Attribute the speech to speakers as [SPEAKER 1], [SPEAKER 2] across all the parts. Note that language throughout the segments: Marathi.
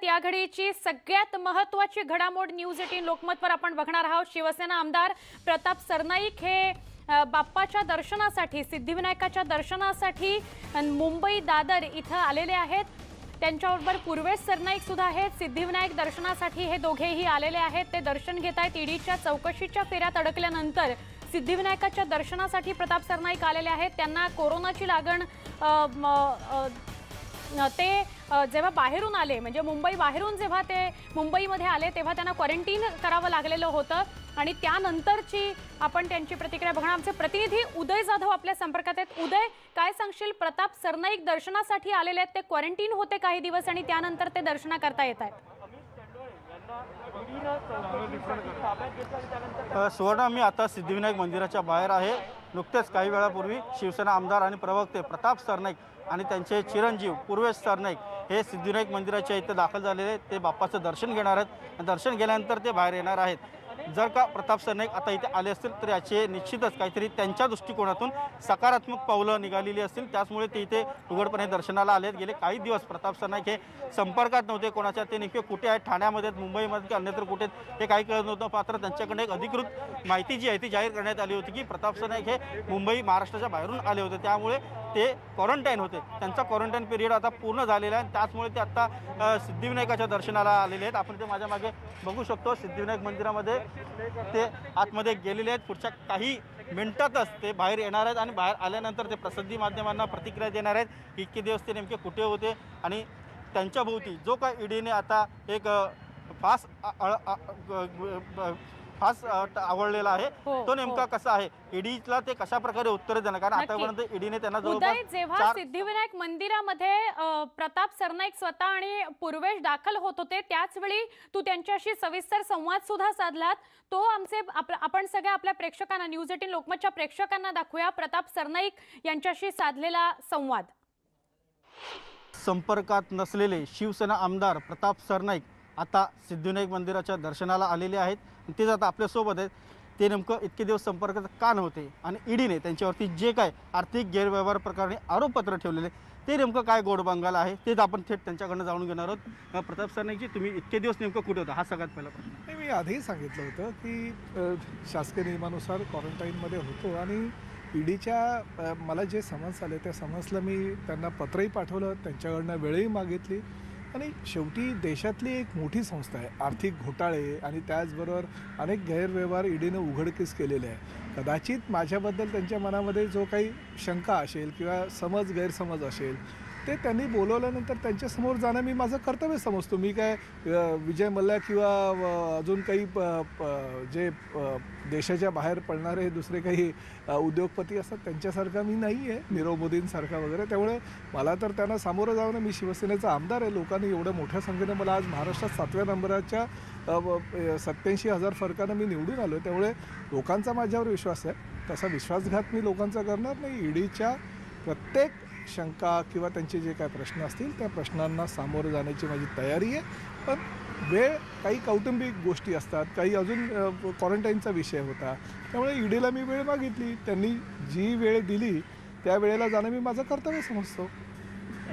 [SPEAKER 1] पाहूयात या घडीची सगळ्यात महत्त्वाची घडामोड न्यूज 18 लोकमतवर आपण बघणार आहोत। शिवसेना आमदार प्रताप सरनाईक हे बाप्पाच्या दर्शनासाठी सिद्धिविनायकाच्या दर्शनासाठी मुंबई दादर इथं आलेले आहेत। त्यांच्याबरोबर पूर्वेश सरनाईक सुद्धा आहेत। सिद्धिविनायक दर्शनासाठी हे दोघेही आलेले आहेत। ते दर्शन घेत आहेत। ईडीच्या चौकशीच्या फेऱ्यात अडकल्यानंतर सिद्धिविनायकाच्या दर्शनासाठी प्रताप सरनाईक आलेले आहेत। त्यांना कोरोनाची लागण ते जेव्हा बाहेरून आले म्हणजे मुंबई बाहेरून जेव्हा ते मुंबईमध्ये आले तेव्हा त्यांना क्वारंटाईन करावं लागलेलं होतं आणि त्यानंतरची आपण त्यांची प्रतिक्रिया बघणार। आमचे प्रतिनिधी उदय जाधव आपल्या संपर्कात आहेत। उदय, काय सांगशील? प्रताप सरनाईक दर्शनासाठी आलेले आहेत, ते क्वारंटाईन होते काही दिवस आणि त्यानंतर ते दर्शना करता येत आहेत।
[SPEAKER 2] सुवर्ण, मी आता सिद्धिविनायक मंदिराच्या बाहेर आहे। नुकतेच काही वेळापूर्वी शिवसेना आमदार आणि प्रवक्ते प्रताप सरनाईक आणि त्यांचे चिरंजीव पूर्वेश सरनाईक हे सिद्धिविनायक मंदिराच्या इथे दाखल झालेले। ते बाप्पाचं दर्शन घेणार आहेत। दर्शन घेतल्यानंतर ते बाहेर येणार आहेत। जर का प्रताप सरनाईक आता इथे आले असतील तर याचे निश्चितच काहीतरी त्यांच्या दृष्टिकोनातून सकारात्मक पावलं निघालेली असतील। त्याचमुळे ते इथे उघडपणे दर्शनाला आले आहेत। गेले काही दिवस प्रताप सरनाईक हे संपर्कात नव्हते कोणाच्या। ते नेमके कुठे आहेत, ठाण्यामध्ये, मुंबईमध्ये की अन्यत्र कुठे हे काही कळत नव्हतं। मात्र त्यांच्याकडे एक अधिकृत माहिती जी आहे ती जाहीर करण्यात आली होती की प्रताप सरनाईक हे मुंबई महाराष्ट्राच्या बाहेरून आले होते। त्यामुळे ते क्वारंटाईन होते। त्यांचा क्वारंटाईन पिरियड आता पूर्ण झालेला आहे। त्याचमुळे ते आता सिद्धिविनायकाच्या दर्शनाला आलेले आहेत। आपण ते माझ्या मागे बघू शकतो। सिद्धिविनायक मंदिरामध्ये ते आतमध्ये गेलेले आहेत। पुढच्या काही मिनिटातच ते बाहेर येणार आहेत आणि बाहेर आल्यानंतर ते प्रसिद्धी माध्यमांना प्रतिक्रिया देणार आहेत। इतके दिवस ते नेमके कुठे होते आणि त्यांच्या भोवती जो काय ईडीने आता एक फास आवडलेला आहे तो नेमका कसा आहे, ईडीला ते कशा प्रकारे उत्तर देणार? कारण आतापर्यंत ईडीने त्यांना
[SPEAKER 1] जेव्हा सिद्धिविनायक मंदिरामध्ये प्रताप सरनाईक स्वतः आणि पूर्वेश दाखल होत होते त्याचवेळी तू त्यांच्याशी सविस्तर संवाद सुद्धा साधलात। तो आपण सगळ्या आपल्या प्रेक्षकांना न्यूज 18 लोकमतच्या प्रेक्षकांना दाखवूया प्रताप सरनाईक यांच्याशी साधलेला संवाद।
[SPEAKER 2] संपर्कात नसलेले शिवसेना आमदार प्रताप सरनाईक आता सिद्धिविनायक मंदिराच्या दर्शनाला आलेले आहेत। तेच आता आपल्यासोबत आहेत। ते नेमकं इतके दिवस संपर्कात का नव्हते आणि ईडीने त्यांच्यावरती जे काय आर्थिक गैरव्यवहार प्रकरणी आरोपपत्र ठेवलेले ते नेमकं काय गोड बंगाल आहे तेच आपण थेट त्यांच्याकडनं जाणून घेणार आहोत। प्रताप सरनाईकजी, तुम्ही इतके दिवस नेमकं कुठे होता हा सगळ्यात पहिला प्रश्न।
[SPEAKER 3] मी आधी सांगितलं होतं की शासकीय नियमानुसार क्वारंटाईनमध्ये होतो आणि ईडीच्या मला जे समन्स आले त्या समन्सला मी त्यांना पत्रही पाठवलं, त्यांच्याकडनं वेळही मागितली आणि शेवटी देशातली एक मोठी संस्था आहे। आर्थिक घोटाळे आणि त्याचबरोबर अनेक गैरव्यवहार ईडीने उघडकीस केलेले आहे। कदाचित माझ्याबद्दल त्यांच्या मनामध्ये जो काही शंका असेल किंवा गैरसमज असेल ते त्यांनी बोलवल्यानंतर त्यांच्यासमोर जाणं मी माझं कर्तव्य समजतो। मी काय विजय मल्ल्या किंवा अजून काही जे देशाच्या बाहेर पडणारे दुसरे काही उद्योगपती असतात त्यांच्यासारखा मी नाही आहे, नीरव मोदींसारखा वगैरे। त्यामुळे मला तर त्यांना सामोरं जाऊन, मी शिवसेनेचा आमदार आहे। लोकांनी एवढ्या मोठ्या संख्येनं मला आज महाराष्ट्रात 7व्या नंबराच्या 87,000 फरकानं मी निवडून आलो। त्यामुळे लोकांचा माझ्यावर विश्वास आहे। तसा विश्वासघात मी लोकांचा करणार नाही। ईडीच्या प्रत्येक शंका किंवा त्यांचे जे काय प्रश्न असतील त्या प्रश्नांना सामोरं जाण्याची माझी तयारी आहे। पण वेळ, काही कौटुंबिक गोष्टी असतात, काही अजून क्वारंटाईनचा विषय होता, त्यामुळे ईडीला मी वेळ मागितली। त्यांनी जी वेळ दिली त्या वेळेला जाणं मी माझं कर्तव्य समजतो।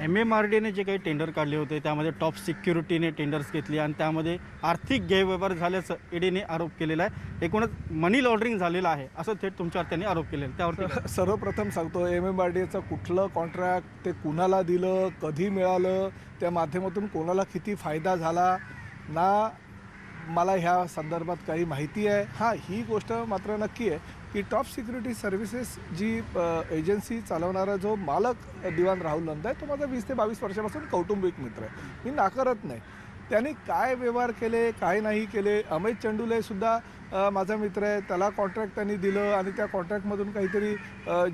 [SPEAKER 2] MMRDने जे काही टेंडर काढले होते त्यामध्ये टॉप सिक्युरिटीने टेंडर्स घेतली आणि त्यामध्ये आर्थिक गैरव्यवहार झाल्याचं ईडीने आरोप केलेला आहे। एकूणच मनी लॉन्ड्रिंग झालेलं आहे असं थेट तुमच्यावर त्यांनी आरोप केलेला। त्यावरती
[SPEAKER 3] सर्वप्रथम सांगतो, MMRDचं कुठलं कॉन्ट्रॅक्ट, ते कुणाला दिलं, कधी मिळालं, त्या माध्यमातून कोणाला किती फायदा झाला ना, मला ह्या संदर्भात काही माहिती आहे। हां, ही गोष्ट मात्र नक्की आहे की टॉप सिक्युरिटी सर्व्हिसेस जी एजन्सी चालवणारा जो मालक दिवान राहुल नंदा आहे तो माझा 20 ते 22 वर्षापासून कौटुंबिक मित्र आहे। मी नाकारत नाही। त्यांनी काय व्यवहार केले, काय नाही केले। अमित चंडुलेसुद्धा माझा मित्र आहे। त्याला कॉन्ट्रॅक्ट त्यांनी दिलं आणि त्या कॉन्ट्रॅक्टमधून काहीतरी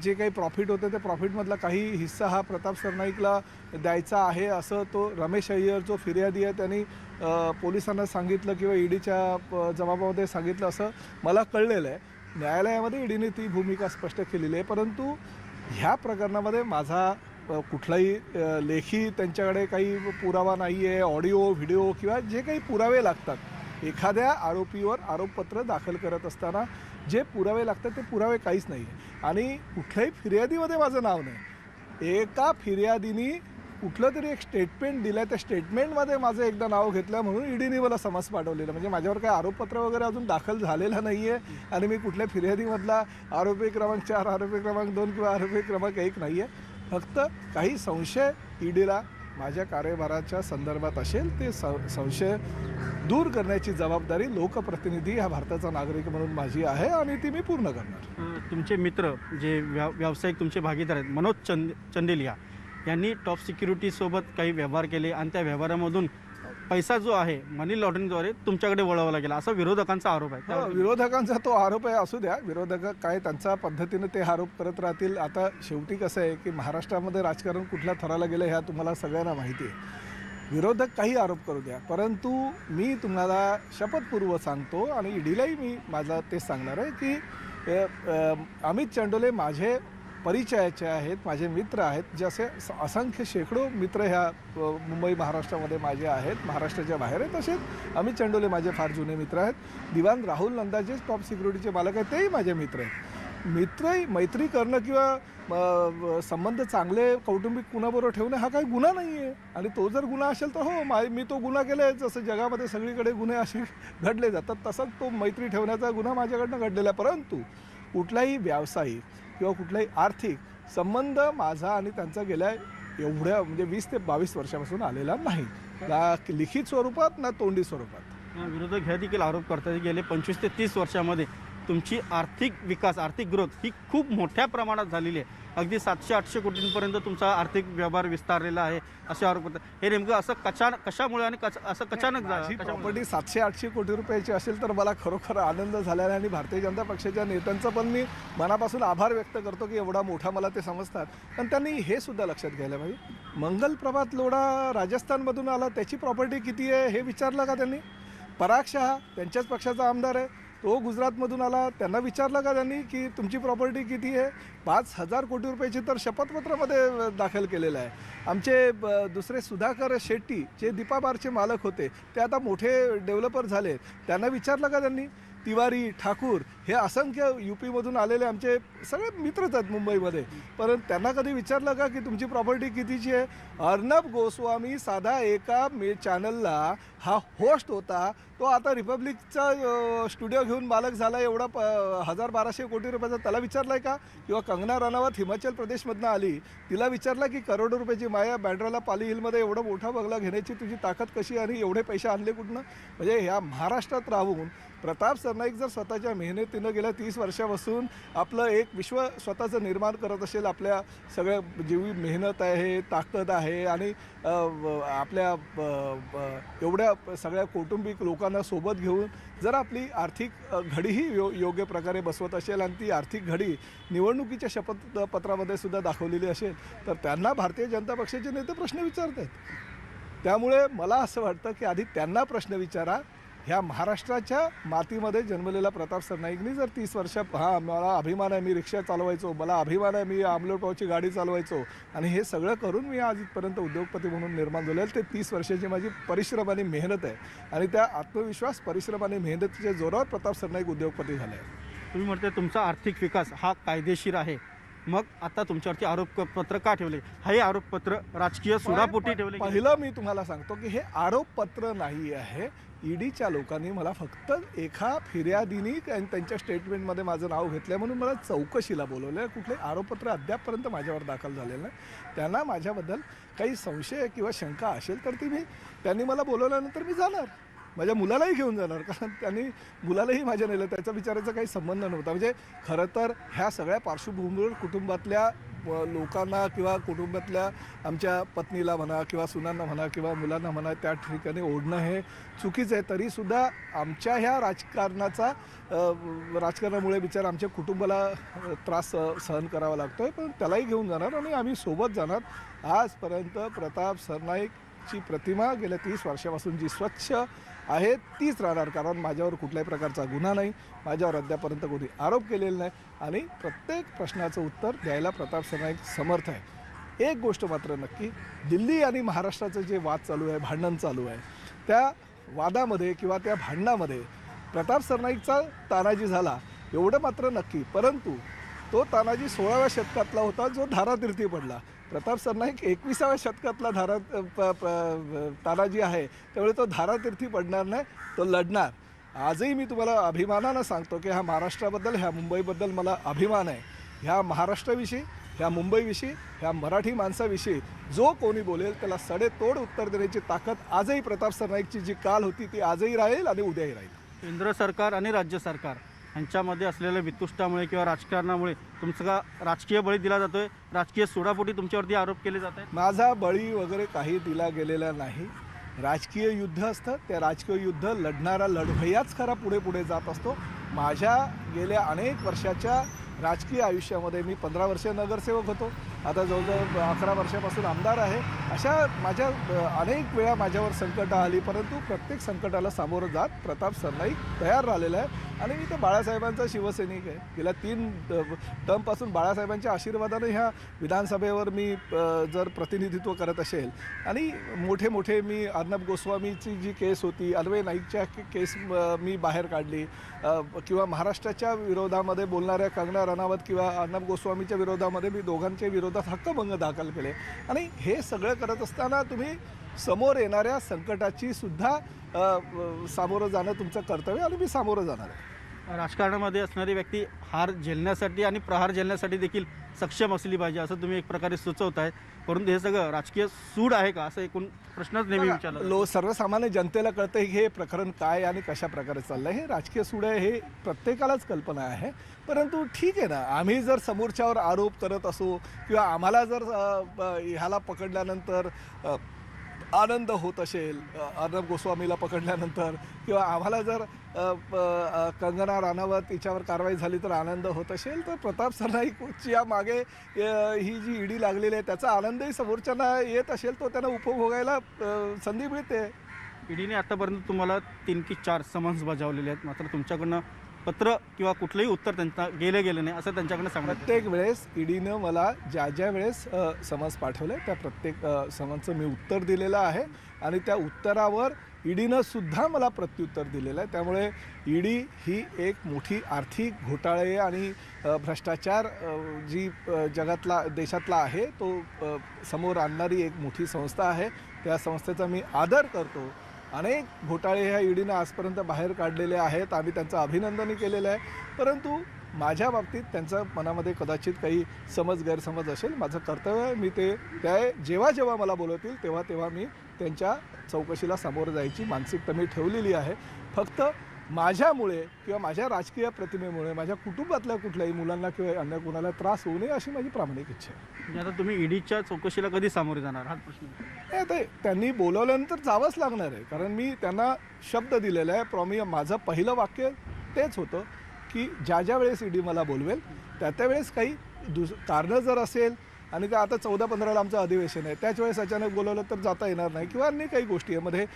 [SPEAKER 3] जे काही प्रॉफिट होतं त्या प्रॉफिटमधला काही हिस्सा हा प्रताप सरनाईकला द्यायचा आहे असं तो रमेश अय्यर जो फिर्यादी आहे त्यांनी पोलिसांना सांगितलं किंवा ईडीच्या जबाबामध्ये सांगितलं असं मला कळलेलं आहे। न्यायालयामध्ये ईडीने ती भूमिका स्पष्ट केलेली आहे। परंतु ह्या प्रकरणामध्ये माझा कुठलाही लेखी त्यांच्याकडे काही पुरावा नाही आहे। ऑडिओ, व्हिडिओ किंवा जे काही पुरावे लागतात एखाद्या आरोपीवर आरोपपत्र दाखल करत असताना जे पुरावे लागतात ते पुरावे काहीच नाही आहे आणि कुठल्याही फिर्यादीमध्ये माझं नाव नाही। एका फिर्यादीने कुठलं तरी एक स्टेटमेंट दिलं आहे, त्या स्टेटमेंटमध्ये माझं एकदा नाव घेतलं म्हणून ईडीने मला समन्स पाठवलेलं. म्हणजे माझ्यावर काही आरोपपत्र वगैरे अजून दाखल झालेलं नाही आहे आणि मी कुठल्या फिर्यादीमधला आरोपी क्रमांक 4, आरोपी क्रमांक 2 किंवा आरोपी क्रमांक 1 नाही आहे. फक्त काही संशय ईडीला माझ्या कार्यभाराच्या संदर्भात असेल ते संशय दूर करण्याची जबाबदारी लोकप्रतिनिधी ह्या भारताचा नागरिक म्हणून माझी आहे आणि ती मी पूर्ण करणार.
[SPEAKER 2] तुमचे मित्र जे व्यावसायिक तुमचे भागीदार आहेत मनोज चंदेलिया यांनी टॉप सिक्युरिटीसोबत काही व्यवहार केले आणि त्या व्यवहारामधून पैसा जो आहे मनी लॉन्ड्रिंगद्वारे तुमच्याकडे वळवला गेला असा विरोधकांचा आरोप आहे.
[SPEAKER 3] विरोधकांचा तो आरोप आहे, असू द्या. विरोधक काय त्यांच्या पद्धतीने ते आरोप करत राहतील. आता शेवटी कसं आहे की महाराष्ट्रामध्ये राजकारण कुठल्या थराला गेलं ह्या तुम्हाला सगळ्यांना माहिती आहे. विरोधक काही आरोप करू द्या, परंतु मी तुम्हाला शपथपूर्वक सांगतो आणि ईडीलाही मी माझा तेच सांगणार आहे की अमित चंडोले माझे परिचयाचे आहेत, माझे मित्र आहेत. जसे असंख्य शेकडो मित्र ह्या मुंबई महाराष्ट्रामध्ये माझे आहेत, महाराष्ट्राच्या बाहेर आहेत. तसेच अमित चंडोले माझे फार जुने मित्र आहेत. दिवाण राहुल नंदा जे टॉप सिक्युरिटीचे मालक आहेत तेही माझे मित्र आहेत. मैत्री करणं किंवा संबंध चांगले कौटुंबिक कुणाबरोबर ठेवणं हा काही गुन्हा नाही आहे. आणि तो जर गुन्हा असेल तर हो, मी तो गुन्हा केला आहे. जसं जगामध्ये सगळीकडे गुन्हे असे घडले जातात तसंच तो मैत्री ठेवण्याचा गुन्हा माझ्याकडनं घडलेला आहे. परंतु कुठलाही व्यावसायिक किंवा कुठलाही आर्थिक संबंध माझा आणि त्यांचा गेल्या एवढ्या म्हणजे 20 ते 22 वर्षापासून आलेला नाही, ना लिखित स्वरूपात ना तोंडी स्वरूपात.
[SPEAKER 2] विरोधक ह्या देखील आरोप करतात गेले 25 ते 30 वर्षामध्ये तुमची आर्थिक विकास, आर्थिक ग्रोथ ही खूप मोठ्या प्रमाणात झालेली आहे. अगदी 700-800 कोटींपर्यंत तुमचा आर्थिक व्यवहार विस्तारलेला आहे असे आरोप होतात. हे नेमकं असं कशामुळे आणि असं अचानक
[SPEAKER 3] प्रॉपर्टी 700-800 कोटी रुपयाची असेल तर मला खरोखर आनंद झालेला आहे आणि भारतीय जनता पक्षाच्या नेत्यांचं पण मी मनापासून आभार व्यक्त करतो की एवढा मोठा मला ते समजतात. पण त्यांनी हे सुद्धा लक्षात घ्यायला पाहिजे, मंगल प्रभात लोढा राजस्थानमधून आला, त्याची प्रॉपर्टी किती आहे हे विचारलं का त्यांनी? पराग शहा त्यांच्याच पक्षाचा आमदार आहे, तो गुजरातमधून आला, त्यांना विचारलं का त्यांनी की तुमची प्रॉपर्टी किती आहे? 5,000 कोटी रुपयाची तर शपथपत्रामध्ये दाखल केलेलं आहे. आमचे दुसरे सुधाकर शेट्टी जे दीपा बारचे मालक होते ते आता मोठे डेव्हलपर झाले, त्यांना विचारलं का त्यांनी? तिवारी, ठाकूर हे असंख्य UPमधून आलेले आमचे सगळे मित्रच आहेत मुंबईमध्ये, परंतु त्यांना कधी विचारलं का की तुमची प्रॉपर्टी कितीची आहे? अर्णब गोस्वामी साधा एका चॅनलला हा होस्ट होता, तो आता रिपब्लिकचा स्टुडिओ घेऊन मालक झाला, एवढा 1,000-1,200 कोटी रुपयाचा, त्याला विचारलं आहे का? किंवा कंगना रनौत हिमाचल प्रदेशमधनं आली, तिला विचारलं की करोडो रुपयाची माया बँड्राला पाली हिलमध्ये एवढा मोठा बंगला घेण्याची तुझी ताकद कशी आणि एवढे पैसे आणले कुठनं? म्हणजे ह्या महाराष्ट्रात राहून प्रताप सरनाईक जर स्वतःच्या मेहनतीनं गेल्या 30 वर्षापासून आपलं एक विश्व स्वतःचं निर्माण करत असेल, आपल्या सगळ्या जेवढी मेहनत आहे, ताकद आहे आणि आपल्या एवढ्या सगळ्या कौटुंबिक लोकांना सोबत घेऊन जर आपली आर्थिक घडीही योग्य प्रकारे बसवत असेल आणि ती आर्थिक घडी निवडणुकीच्या शपथपत्रामध्ये सुद्धा दाखवलेली असेल तर त्यांना भारतीय जनता पक्षाचे नेते प्रश्न विचारत आहेत. त्यामुळे मला असं वाटतं की आधी त्यांना प्रश्न विचारा. ह्या महाराष्ट्राच्या मातीमध्ये जन्मलेला प्रताप सरनाईकनी जर 30 वर्ष मला अभिमान आहे, मी रिक्षा चालवायचो, मला अभिमान आहे, मी आमलोटपावची गाडी चालवायचो आणि हे सगळं करून मी आज इथपर्यंत उद्योगपती म्हणून निर्माण झालेलं, ते 30 वर्षाची माझी परिश्रम आणि मेहनत आहे आणि त्या आत्मविश्वास, परिश्रम आणि मेहनतीच्या जोरावर प्रताप सरनाईक उद्योगपती झाले आहे.
[SPEAKER 2] तुम्ही म्हणते तुमचा आर्थिक विकास हा कायदेशीर आहे, मग आता तुमच्यावरती आरोपपत्र का ठेवले? हे आरोपपत्र राजकीय सुडापोटी ठेवले?
[SPEAKER 3] पहिलं मी तुम्हाला सांगतो की हे आरोपपत्र नाही आहे. ईडीच्या लोकांनी मला फक्त एका फिर्यादीनी त्यांच्या स्टेटमेंटमध्ये माझं नाव घेतलं म्हणून मला चौकशीला बोलवलं आहे. कुठले आरोपपत्र अद्यापपर्यंत माझ्यावर दाखल झालेलं नाही. त्यांना माझ्याबद्दल काही संशय किंवा शंका असेल तर त्यांनी मला बोलवल्यानंतर मी जाणार, माझ्या मुलालाही घेऊन जाणार, कारण त्यांनी मुलालाही माझ्या नेलं, त्याचा विचाराचा काही संबंध नव्हता. म्हणजे खरं तर ह्या सगळ्या पार्श्वभूमीवर कुटुंबातल्या लोकांना किंवा कुटुंबातल्या आमच्या पत्नीला म्हणा किंवा सुनांना म्हणा किंवा मुलांना म्हणा त्या ठिकाणी ओढणं हे चुकीचं आहे. तरीसुद्धा आमच्या ह्या राजकारणामुळे बिचार आमच्या कुटुंबाला त्रास सहन करावा लागतो आहे, पण त्यालाही घेऊन जाणार आणि आम्ही सोबत जाणार. आजपर्यंत प्रताप सरनाईकची प्रतिमा गेल्या 30 वर्षापासून जी स्वच्छ आहे तीच राहणार, कारण माझ्यावर कुठल्याही प्रकारचा गुन्हा नाही, माझ्यावर अद्यापर्यंत कोणी आरोप केलेला नाही आणि प्रत्येक प्रश्नाचं उत्तर द्यायला प्रताप सरनाईक समर्थ आहे. एक गोष्ट मात्र नक्की, दिल्ली आणि महाराष्ट्राचं जे वाद चालू आहे, भांडण चालू आहे, त्या वादामध्ये किंवा त्या भांडणामध्ये प्रताप सरनाईकचा तानाजी झाला एवढं मात्र नक्की, परंतु तो तानाजी 16व्या शतकातला होता जो धारातीर्थी पडला. प्रताप सरनाईक 21व्या शतकातला तानाजी आहे, त्यामुळे तो धारातीर्थी पडणार नाही, तो लढणार. आजही मी तुम्हाला अभिमानानं सांगतो की ह्या महाराष्ट्राबद्दल, ह्या मुंबईबद्दल मला अभिमान आहे. ह्या महाराष्ट्राविषयी, ह्या मुंबईविषयी, ह्या मराठी माणसाविषयी जो कोणी बोलेल त्याला सडेतोड उत्तर देण्याची ताकद आजही प्रताप सरनाईकची जी काल होती ती आजही राहील आणि उद्याही राहील.
[SPEAKER 2] केंद्र सरकार आणि राज्य सरकार यांच्यामध्ये असलेल्या वितुष्टामुळे किंवा राजकारणामुळे तुमचा का राजकीय बळी दिला जातोय, राजकीय सोडापोटी तुमच्यावरती आरोप केले जात आहेत?
[SPEAKER 3] माझा बळी वगैरे काही दिला गेलेला नाही. राजकीय युद्ध असतं, त्या राजकीय युद्ध लढणारा लढवय्याच खरा पुढे पुढे जात असतो. माझ्या गेल्या अनेक वर्षाच्या राजकीय आयुष्यामध्ये मी 15 वर्ष नगरसेवक होतो, आता जवळजवळ 11 वर्षापासून आमदार आहे. अशा माझ्या अनेक वेळा माझ्यावर संकटं आली, परंतु प्रत्येक संकटाला सामोरं जात प्रताप सरनाईक तयार राहिलेला आहे. आणि मी तर बाळासाहेबांचा शिवसैनिक आहे. गेल्या 3 टर्मपासून बाळासाहेबांच्या आशीर्वादाने ह्या विधानसभेवर मी जर प्रतिनिधित्व करत असेल आणि मोठे मोठे मी अर्णब गोस्वामीची जी केस होती, अन्वय नाईकच्या केस मी बाहेर काढली, किंवा महाराष्ट्राच्या विरोधामध्ये बोलणाऱ्या कंगना रनावत किंवा अर्णब गोस्वामीच्या विरोधामध्ये मी दोघांच्या विरोधात हक्कभंग दाखल केले. आणि हे सगळं करत असताना तुम्ही समोर येणाऱ्या संकटाची सुद्धा सामोरं जाणं तुमचं कर्तव्य, आणि मी सामोरं जाणार आहे.
[SPEAKER 2] राजकारणामध्ये असणारी व्यक्ती हार झेलण्यासाठी आणि प्रहार झेलण्यासाठी देखील सक्षम असली पाहिजे असं तुम्ही एक प्रकारे सुचवत आहे. परंतु हे सगळं राजकीय सूड आहे का, असं एकूण प्रश्नच नेहमी विचारला.
[SPEAKER 3] सर्वसामान्य जनतेला कळतं की हे प्रकरण काय आणि कशा प्रकारे चाललं आहे. हे राजकीय सूड आहे हे प्रत्येकालाच कल्पना आहे. परंतु ठीक आहे ना, आम्ही जर समोरच्यावर आरोप करत असू किंवा आम्हाला जर ह्याला पकडल्यानंतर आनंद होत असेल, अर्णब गोस्वामीला पकडल्यानंतर, किंवा आम्हाला जर कंगना राणावत हिच्यावर कारवाई झाली तर आनंद होत असेल, तर प्रताप सरनाईकच्या मागे ही जी ईडी लागलेली आहे त्याचा आनंदही समोरच्यांना येत असेल, तो त्यांना उपभोगायला संधी मिळते.
[SPEAKER 2] ईडीने आतापर्यंत तुम्हाला 3 की 4 समन्स बजावलेले आहेत, मात्र तुमच्याकडनं पत्र किंवा कुठलंही उत्तर त्यांना गेलं नाही असं त्यांच्याकडनं सांगण्यात येतं.
[SPEAKER 3] प्रत्येक वेळेस ईडीनं मला ज्या वेळेस समन्स पाठवलं त्या प्रत्येक समन्सचं मी उत्तर दिलेलं आहे, आणि त्या उत्तरावर ईडीनं सुद्धा मला प्रत्युत्तर दिलेलं आहे. त्यामुळे ईडी ही एक मोठी आर्थिक घोटाळे आणि भ्रष्टाचार जी जगातला देशातला आहे तो समोर आणणारी एक मोठी संस्था आहे. त्या संस्थेचा मी आदर करतो. अनेक घोटाळे ह्या ईडीनं आजपर्यंत बाहेर काढलेले आहेत, आम्ही त्यांचं अभिनंदनही केलेलं आहे. परंतु माझ्या बाबतीत त्यांच्या मनामध्ये कदाचित काही गैरसमज असेल. माझं कर्तव्य आहे, मी जेव्हा मला बोलवतील तेव्हा मी त्यांच्या चौकशीला सामोरं जायची मानसिकता मी ठेवलेली आहे. फक्त माझ्यामुळे किंवा माझ्या राजकीय प्रतिमेमुळे माझ्या कुटुंबातल्या कुठल्याही मुलांना किंवा अन्य कोणाला त्रास होऊ नये अशी माझी प्रामाणिक इच्छा आहे.
[SPEAKER 2] म्हणजे आता तुम्ही ईडीच्या चौकशीला कधी सामोरे जाणार हा प्रश्न?
[SPEAKER 3] आता त्यांनी बोलवल्यानंतर जावंच लागणार आहे, कारण मी त्यांना शब्द दिलेला आहे. माझं पहिलं वाक्य तेच होतं की ज्या वेळेस ईडी मला बोलवेल त्या वेळेस काही कारणं जर असेल, आणि ते आता 14-15ला आमचं अधिवेशन आहे, त्याच वेळेस अचानक बोलवलं तर जाता येणार नाही, किंवा अन्य काही गोष्टी यामध्ये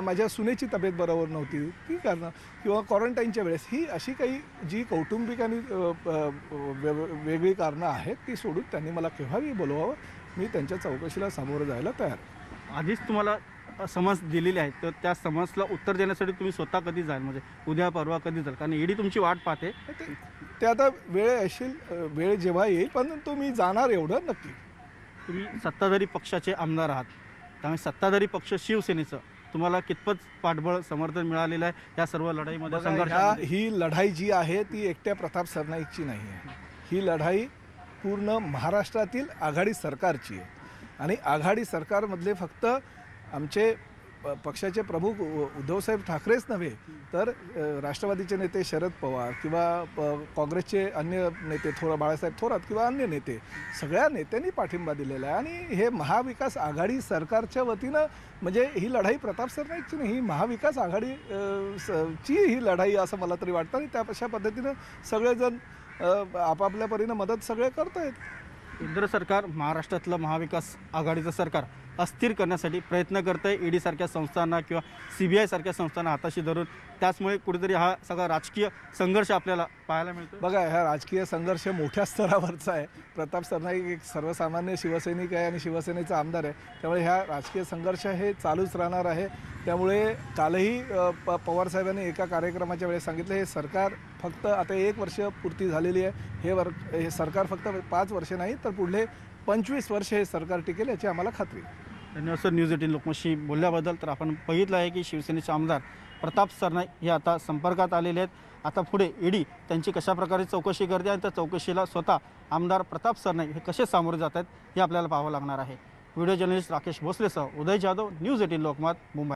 [SPEAKER 3] माझ्या सुनेची तब्येत बरोबर नव्हती ती कारणं, किंवा क्वारंटाईनच्या वेळेस ही अशी काही जी कौटुंबिक आणि वेगळी कारणं आहेत ती सोडून त्यांनी मला केव्हाही बोलवावं. मी त्यांच्या चौकशीला सामोरं जायला तयार आहे.
[SPEAKER 2] आधीच तुम्हाला समन्स दिलेली आहे, तर त्या समन्सला उत्तर देण्यासाठी तुम्ही स्वतः कधी जाल, म्हणजे उद्या परवा कधी जाल? कारण ईडी तुमची वाट पाहते.
[SPEAKER 3] ते आता वेळ जेव्हा येईल, पण मी जाणार एवढं नक्की.
[SPEAKER 2] तुम्ही सत्ताधारी पक्षाचे आमदार आहात, त्यामुळे सत्ताधारी पक्ष शिवसेनेचं तुम्हाला कितपत पाठबळ समर्थन मिळालेलं आहे या सर्व लढाईमध्ये, संघर्ष?
[SPEAKER 3] ही लढाई जी आहे ती एकट्या प्रताप सरनाईकची नाही आहे. ही लढाई पूर्ण महाराष्ट्रातील आघाडी सरकारची आहे. आणि आघाडी सरकारमधले फक्त आमचे पक्षाचे प्रमुख उद्धवसाहेब ठाकरेच नव्हे, तर राष्ट्रवादीचे नेते शरद पवार किंवा काँग्रेसचे अन्य नेते बाळासाहेब थोरात किंवा अन्य नेते, सगळ्या नेत्यांनी पाठिंबा दिलेला आहे. आणि हे महाविकास आघाडी सरकारच्या वतीनं, म्हणजे ही लढाई प्रताप सरनाईकची नाही, ही महाविकास आघाडी ची ही लढाई असं मला तरी वाटतं. आणि अशा पद्धतीनं सगळेजण आपापल्या परीनं मदत सगळे करत आहेत.
[SPEAKER 2] केंद्र सरकार महाराष्ट्रातलं महाविकास आघाडीचं सरकार अस्थिर करण्यासाठी प्रयत्न करतं आहे, ईडी सारख्या संस्थांना किंवा CBI सारख्या संस्थांना हाताशी धरून. त्याचमुळे कुठेतरी हा सगळा राजकीय संघर्ष आपल्याला पाहायला मिळतो.
[SPEAKER 3] बघा, हा राजकीय संघर्ष मोठ्या स्तरावरचा आहे. प्रताप सरनाईक एक सर्वसामान्य शिवसैनिक आहे आणि शिवसेनेचा आमदार आहे, त्यामुळे ह्या राजकीय संघर्ष हे चालूच राहणार आहे. त्यामुळे कालही पवारसाहेबांनी एका कार्यक्रमाच्या वेळेस सांगितलं, हे सरकार फक्त आता 1 वर्ष पूर्ती झालेली आहे, हे सरकार फक्त 5 वर्ष नाही तर पुढले 25 वर्ष हे सरकार टिकेल याची आम्हाला खात्री आहे.
[SPEAKER 2] धन्यवाद सर, न्यूज 18 लोकमतशी बोलल्याबद्दल. तर आपण बघितलं आहे की शिवसेनेचे आमदार प्रताप सरनाईक हे आता संपर्कात आलेले आहेत. आता पुढे ईडी त्यांची कशाप्रकारे चौकशी करते आणि त्या चौकशीला स्वतः आमदार प्रताप सरनाईक हे कसे सामोरे जात आहेत हे आपल्याला पाहावं लागणार आहे. व्हिडिओ जर्नलिस्ट राकेश भोसलेसह उदय जाधव, न्यूज 18 लोकमत, मुंबई.